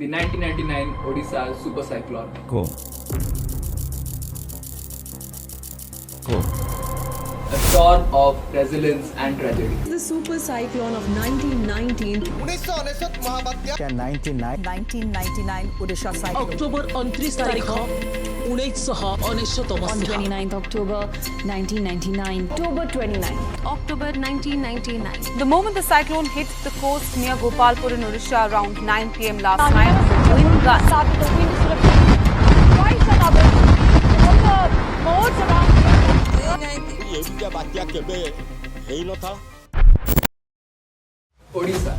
the 1999 Odisha super cyclone. Go. A storm of resilience and tragedy. The super cyclone of 1919 1999 Odisha cyclone. October 29 তারিখ 1999 On 29th October 1999. October 29. October 1999. The moment the cyclone hit the coast near Gopalpur in Odisha around 9 p.m. last night, wind gusts started the wind twice another. All the boats around. ଏମିତିଆ ବାତ୍ୟା କେବେ ହେଇନଥା। Odisha,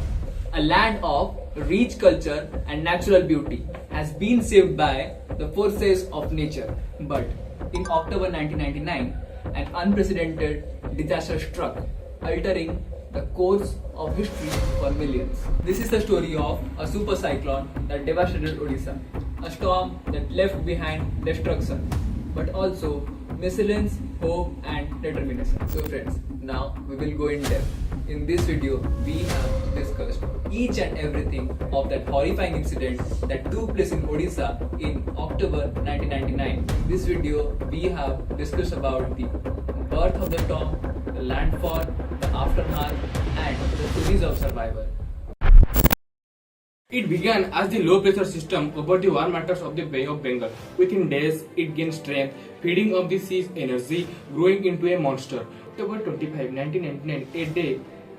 a land of rich culture and natural beauty, has been saved by the forces of nature. But in October 1999, an unprecedented disaster struck, altering the course of history for millions. This is the story of a super cyclone that devastated Odisha, a storm that left behind destruction, but also resilience, hope and determination. So friends, now we will go in depth. In this video, we have discussed each and everything of that horrifying incident that took place in Odisha in October 1999. In this video, we have discussed about the birth of the storm, the landfall, the aftermath and the stories of survival. It began as the low pressure system over the warm waters of the Bay of Bengal. Within days, it gained strength, feeding off the sea's energy, growing into a monster. October 25, 1999, a day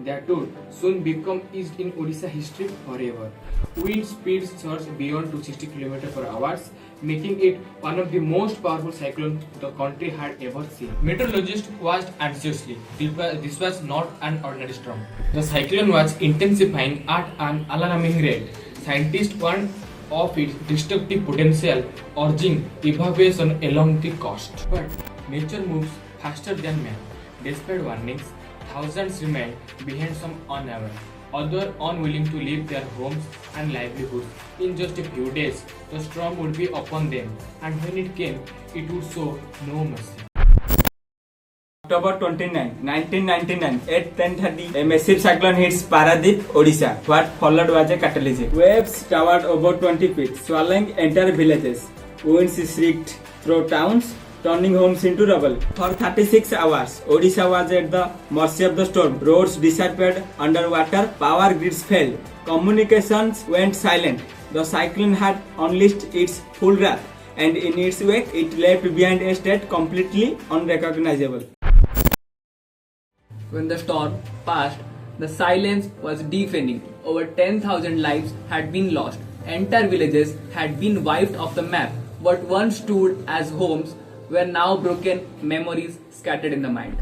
that would soon become etched in Odisha history forever. Wind speeds surged beyond 260 km per hour, making it one of the most powerful cyclones the country had ever seen. Meteorologists watched anxiously. This was not an ordinary storm. The cyclone was intensifying at an alarming rate. Scientists warned of its destructive potential, urging evacuation along the coast. But nature moves faster than man. Despite warnings, thousands remained behind, some unaware, others unwilling to leave their homes and livelihoods. In just a few days, the storm would be upon them, and when it came, it would show no mercy. October 29, 1999 at 10:30, a massive cyclone hits Paradip, Odisha. What followed was a cataclysm. Waves towered over 20 feet, swallowing entire villages. Winds shrieked through towns, turning homes into rubble. For 36 hours, Odisha was at the mercy of the storm. Roads disappeared underwater, power grids failed, communications went silent. The cyclone had unleashed its full wrath, and in its wake, it left behind a state completely unrecognizable. When the storm passed, the silence was deafening. Over 10,000 lives had been lost. Entire villages had been wiped off the map. What once stood as homes were now broken memories scattered in the mind.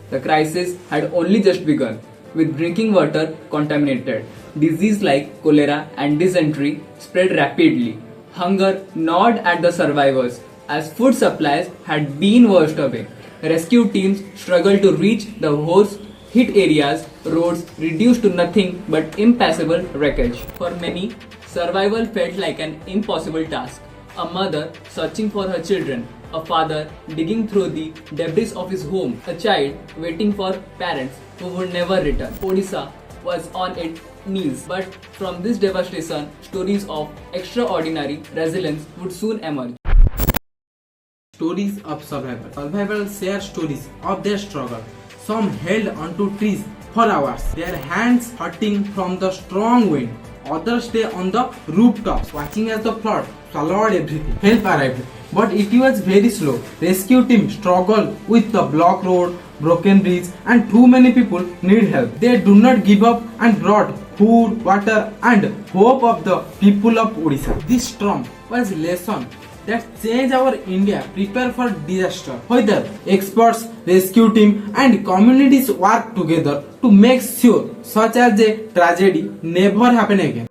The crisis had only just begun, with drinking water contaminated. Disease like cholera and dysentery spread rapidly. Hunger gnawed at the survivors as food supplies had been washed away. Rescue teams struggled to reach the worst hit areas, roads reduced to nothing but impassable wreckage. For many, survival felt like an impossible task. A mother searching for her children, a father digging through the debris of his home, a child waiting for parents who would never return. Odisha was on its knees, but from this devastation, stories of extraordinary resilience would soon emerge. Stories of survival. Survivors share stories of their struggle. Some held onto trees for hours, their hands hurting from the strong wind. Others stay on the rooftops, watching as the flood swallowed everything. Help arrived, but it was very slow. Rescue team struggled with the blocked road, broken bridge, and too many people need help. They do not give up and brought food, water, and hope of the people of Odisha. This storm was lesson that change our India prepare for disaster. Whether experts, rescue team and communities work together to make sure such as a tragedy never happen again.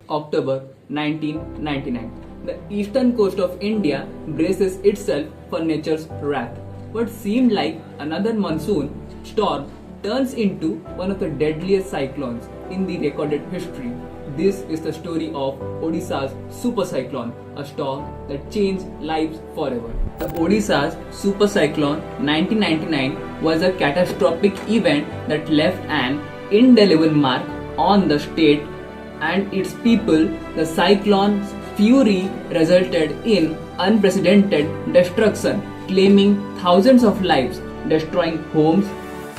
October 1999. The eastern coast of India braces itself for nature's wrath. What seemed like another monsoon storm turns into one of the deadliest cyclones in the recorded history. This is the story of Odisha's super cyclone, a storm that changed lives forever. The Odisha's super cyclone 1999 was a catastrophic event that left an indelible mark on the state and its people, the cyclone's fury resulted in unprecedented destruction, claiming thousands of lives, destroying homes,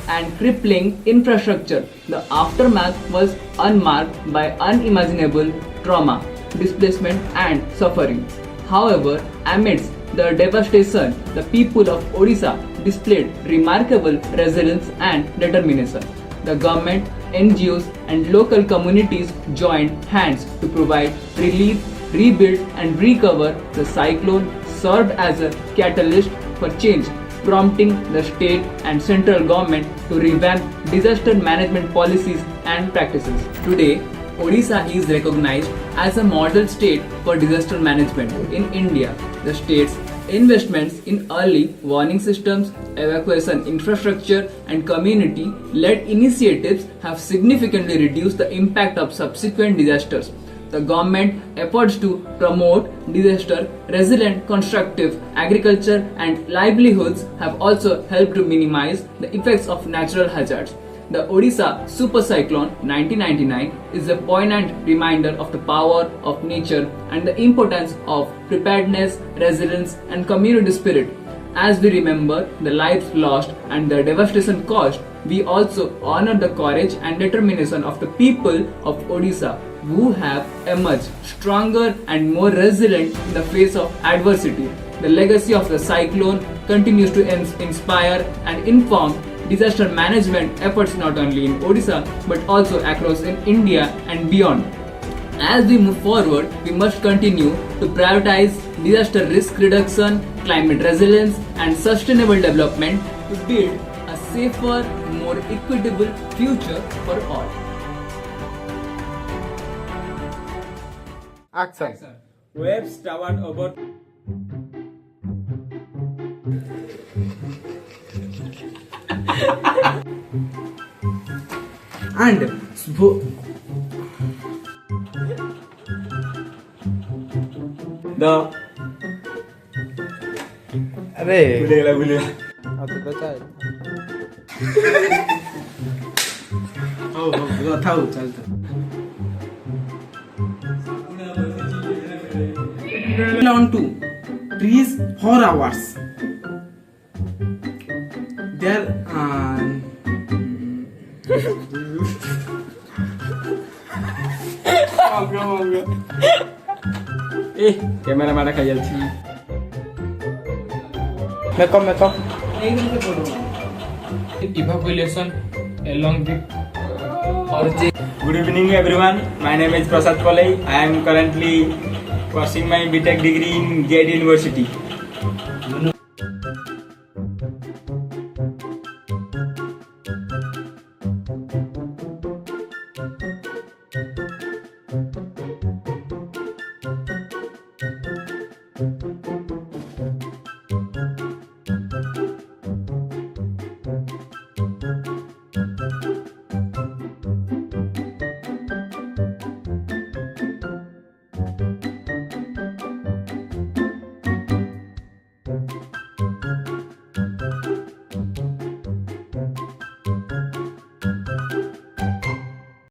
and crippling infrastructure. The aftermath was unmarked by unimaginable trauma, displacement, and suffering. However, amidst the devastation, the people of Odisha displayed remarkable resilience and determination. The government, NGOs, and local communities joined hands to provide relief, rebuild, and recover. The cyclone served as a catalyst for change, prompting the state and central government to revamp disaster management policies and practices. Today, Odisha is recognized as a model state for disaster management in India. The state's investments in early warning systems, evacuation infrastructure, and community-led initiatives have significantly reduced the impact of subsequent disasters. The government efforts to promote disaster resilient constructive agriculture and livelihoods have also helped to minimize the effects of natural hazards. The Odisha Super Cyclone 1999 is a poignant reminder of the power of nature and the importance of preparedness, resilience, and community spirit. As we remember the lives lost and the devastation caused, we also honor the courage and determination of the people of Odisha who have emerged stronger and more resilient in the face of adversity. The legacy of the cyclone continues to inspire and inform disaster management efforts not only in Odisha but also across in India and beyond. As we move forward, we must continue to prioritize disaster risk reduction, climate resilience, and sustainable development to build a safer, more equitable future for all. Action. Waves towered over And the अरे भूलेगा हो थाऊ चालतं on to trees for hours. There camera मारा खाई जाती makeup Evacuation along the origin. Good evening everyone, my name is Prasad Palai. I am currently pursuing my BTech degree in GATE University.